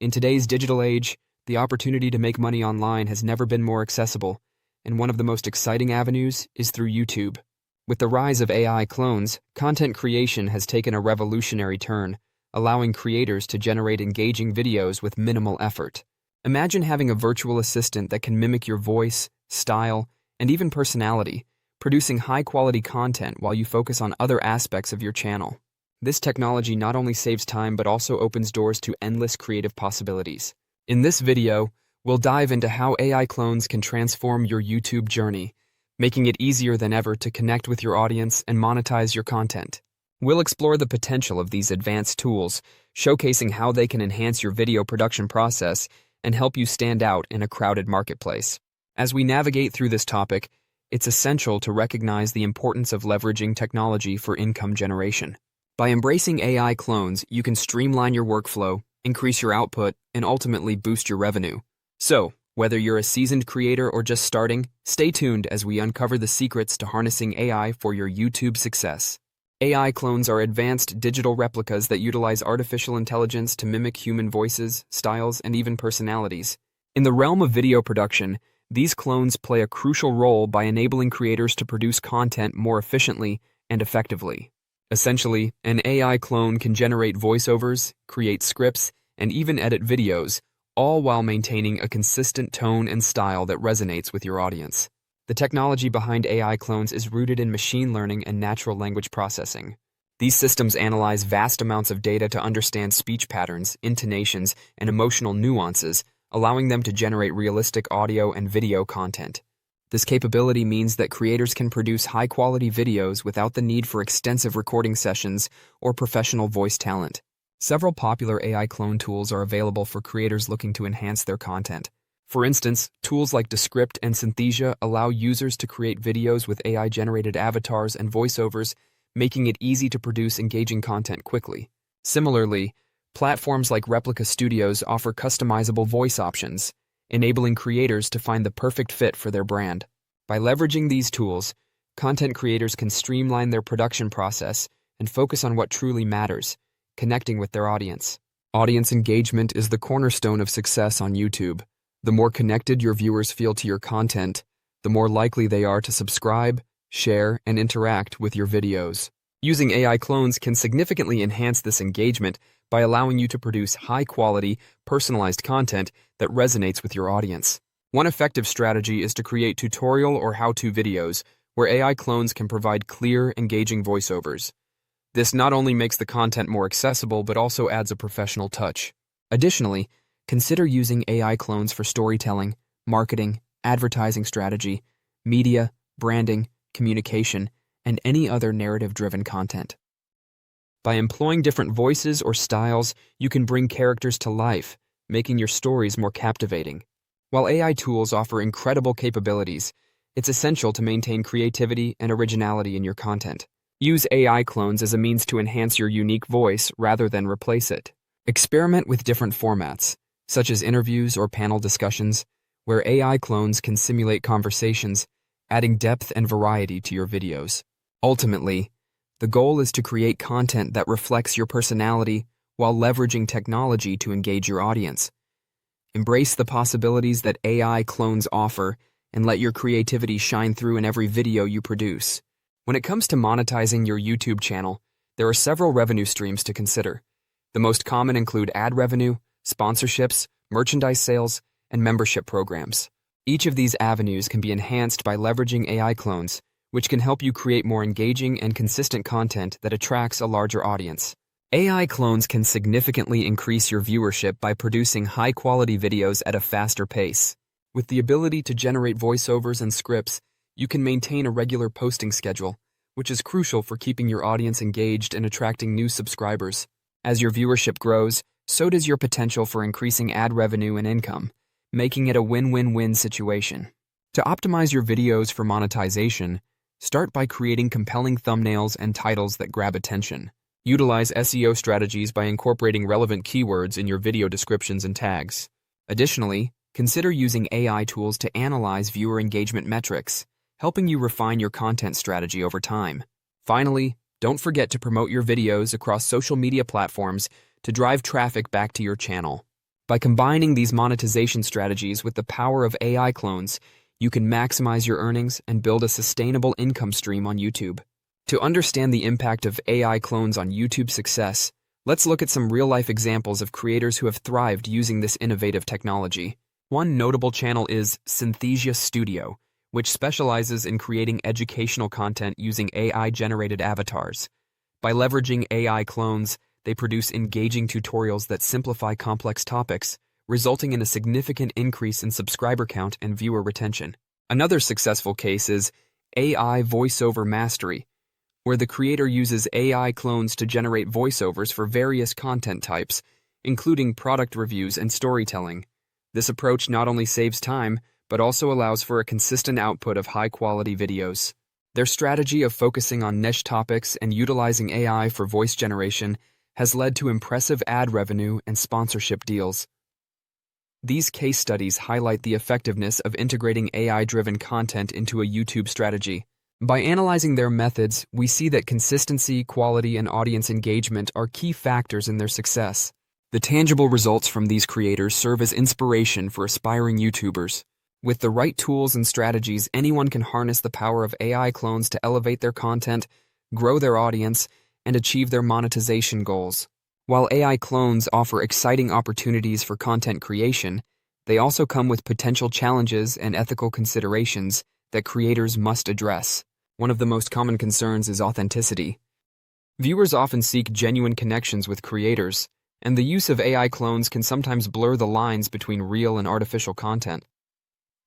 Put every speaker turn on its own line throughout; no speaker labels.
In today's digital age, the opportunity to make money online has never been more accessible, and one of the most exciting avenues is through YouTube. With the rise of AI clones, content creation has taken a revolutionary turn, allowing creators to generate engaging videos with minimal effort. Imagine having a virtual assistant that can mimic your voice, style, and even personality, producing high-quality content while you focus on other aspects of your channel. This technology not only saves time but also opens doors to endless creative possibilities. In this video, we'll dive into how AI clones can transform your YouTube journey, making it easier than ever to connect with your audience and monetize your content. We'll explore the potential of these advanced tools, showcasing how they can enhance your video production process and help you stand out in a crowded marketplace. As we navigate through this topic, it's essential to recognize the importance of leveraging technology for income generation. By embracing AI clones, you can streamline your workflow, increase your output, and ultimately boost your revenue. So, whether you're a seasoned creator or just starting, stay tuned as we uncover the secrets to harnessing AI for your YouTube success. AI clones are advanced digital replicas that utilize artificial intelligence to mimic human voices, styles, and even personalities. In the realm of video production, these clones play a crucial role by enabling creators to produce content more efficiently and effectively. Essentially, an AI clone can generate voiceovers, create scripts, and even edit videos, all while maintaining a consistent tone and style that resonates with your audience. The technology behind AI clones is rooted in machine learning and natural language processing. These systems analyze vast amounts of data to understand speech patterns, intonations, and emotional nuances, allowing them to generate realistic audio and video content. This capability means that creators can produce high-quality videos without the need for extensive recording sessions or professional voice talent. Several popular AI clone tools are available for creators looking to enhance their content. For instance, tools like Descript and Synthesia allow users to create videos with AI-generated avatars and voiceovers, making it easy to produce engaging content quickly. Similarly, platforms like Replica Studios offer customizable voice options, enabling creators to find the perfect fit for their brand. By leveraging these tools, content creators can streamline their production process and focus on what truly matters, connecting with their audience. Audience engagement is the cornerstone of success on YouTube. The more connected your viewers feel to your content, the more likely they are to subscribe, share, and interact with your videos. Using AI clones can significantly enhance this engagement by allowing you to produce high-quality, personalized content that resonates with your audience. One effective strategy is to create tutorial or how-to videos where AI clones can provide clear, engaging voiceovers. This not only makes the content more accessible but also adds a professional touch. Additionally, consider using AI clones for storytelling, marketing, advertising strategy, media, branding, communication, and any other narrative-driven content. By employing different voices or styles, you can bring characters to life, making your stories more captivating. While AI tools offer incredible capabilities, it's essential to maintain creativity and originality in your content. Use AI clones as a means to enhance your unique voice rather than replace it. Experiment with different formats, such as interviews or panel discussions, where AI clones can simulate conversations, adding depth and variety to your videos. Ultimately, the goal is to create content that reflects your personality while leveraging technology to engage your audience. Embrace the possibilities that AI clones offer and let your creativity shine through in every video you produce. When it comes to monetizing your YouTube channel, there are several revenue streams to consider. The most common include ad revenue, sponsorships, merchandise sales, and membership programs. Each of these avenues can be enhanced by leveraging AI clones, which can help you create more engaging and consistent content that attracts a larger audience. AI clones can significantly increase your viewership by producing high-quality videos at a faster pace. With the ability to generate voiceovers and scripts, you can maintain a regular posting schedule, which is crucial for keeping your audience engaged and attracting new subscribers. As your viewership grows, so does your potential for increasing ad revenue and income, making it a win-win-win situation. To optimize your videos for monetization, start by creating compelling thumbnails and titles that grab attention. Utilize SEO strategies by incorporating relevant keywords in your video descriptions and tags. Additionally, consider using AI tools to analyze viewer engagement metrics, helping you refine your content strategy over time. Finally, don't forget to promote your videos across social media platforms to drive traffic back to your channel. By combining these monetization strategies with the power of AI clones, you can maximize your earnings and build a sustainable income stream on YouTube. To understand the impact of AI clones on YouTube's success, let's look at some real-life examples of creators who have thrived using this innovative technology. One notable channel is Synthesia Studio, which specializes in creating educational content using AI-generated avatars. By leveraging AI clones, they produce engaging tutorials that simplify complex topics, resulting in a significant increase in subscriber count and viewer retention. Another successful case is AI Voiceover Mastery, where the creator uses AI clones to generate voiceovers for various content types, including product reviews and storytelling. This approach not only saves time, but also allows for a consistent output of high-quality videos. Their strategy of focusing on niche topics and utilizing AI for voice generation has led to impressive ad revenue and sponsorship deals. These case studies highlight the effectiveness of integrating AI-driven content into a YouTube strategy. By analyzing their methods, we see that consistency, quality, and audience engagement are key factors in their success. The tangible results from these creators serve as inspiration for aspiring YouTubers. With the right tools and strategies, anyone can harness the power of AI clones to elevate their content, grow their audience, and achieve their monetization goals. While AI clones offer exciting opportunities for content creation, they also come with potential challenges and ethical considerations that creators must address. One of the most common concerns is authenticity. Viewers often seek genuine connections with creators, and the use of AI clones can sometimes blur the lines between real and artificial content.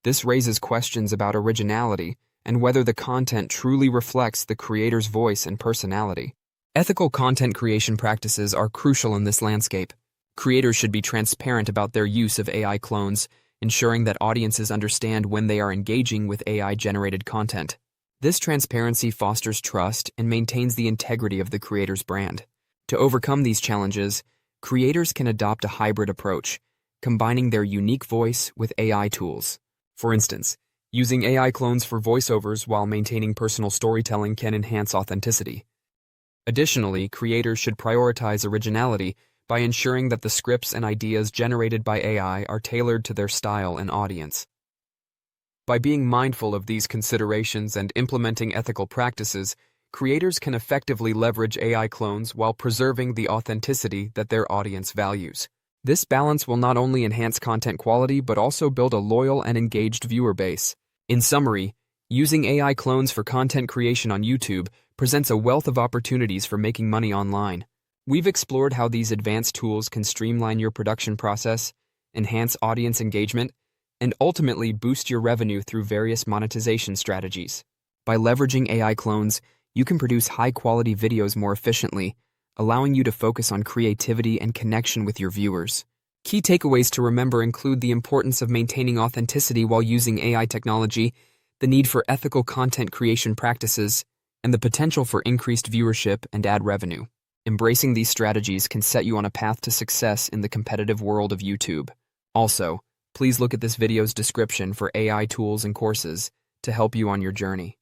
This raises questions about originality and whether the content truly reflects the creator's voice and personality. Ethical content creation practices are crucial in this landscape. Creators should be transparent about their use of AI clones, ensuring that audiences understand when they are engaging with AI-generated content. This transparency fosters trust and maintains the integrity of the creator's brand. To overcome these challenges, creators can adopt a hybrid approach, combining their unique voice with AI tools. For instance, using AI clones for voiceovers while maintaining personal storytelling can enhance authenticity. Additionally, creators should prioritize originality by ensuring that the scripts and ideas generated by AI are tailored to their style and audience. By being mindful of these considerations and implementing ethical practices, creators can effectively leverage AI clones while preserving the authenticity that their audience values. This balance will not only enhance content quality but also build a loyal and engaged viewer base. In summary, using AI clones for content creation on YouTube presents a wealth of opportunities for making money online. We've explored how these advanced tools can streamline your production process, enhance audience engagement, and ultimately boost your revenue through various monetization strategies. By leveraging AI clones, you can produce high-quality videos more efficiently, allowing you to focus on creativity and connection with your viewers. Key takeaways to remember include the importance of maintaining authenticity while using AI technology, the need for ethical content creation practices, and the potential for increased viewership and ad revenue. Embracing these strategies can set you on a path to success in the competitive world of YouTube. Also, please look at this video's description for AI tools and courses to help you on your journey.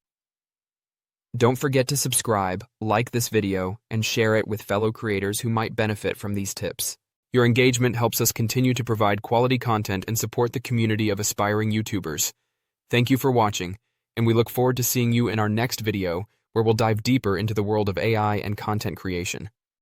Don't forget to subscribe, like this video, and share it with fellow creators who might benefit from these tips. Your engagement helps us continue to provide quality content and support the community of aspiring YouTubers. Thank you for watching, and we look forward to seeing you in our next video, where we'll dive deeper into the world of AI and content creation.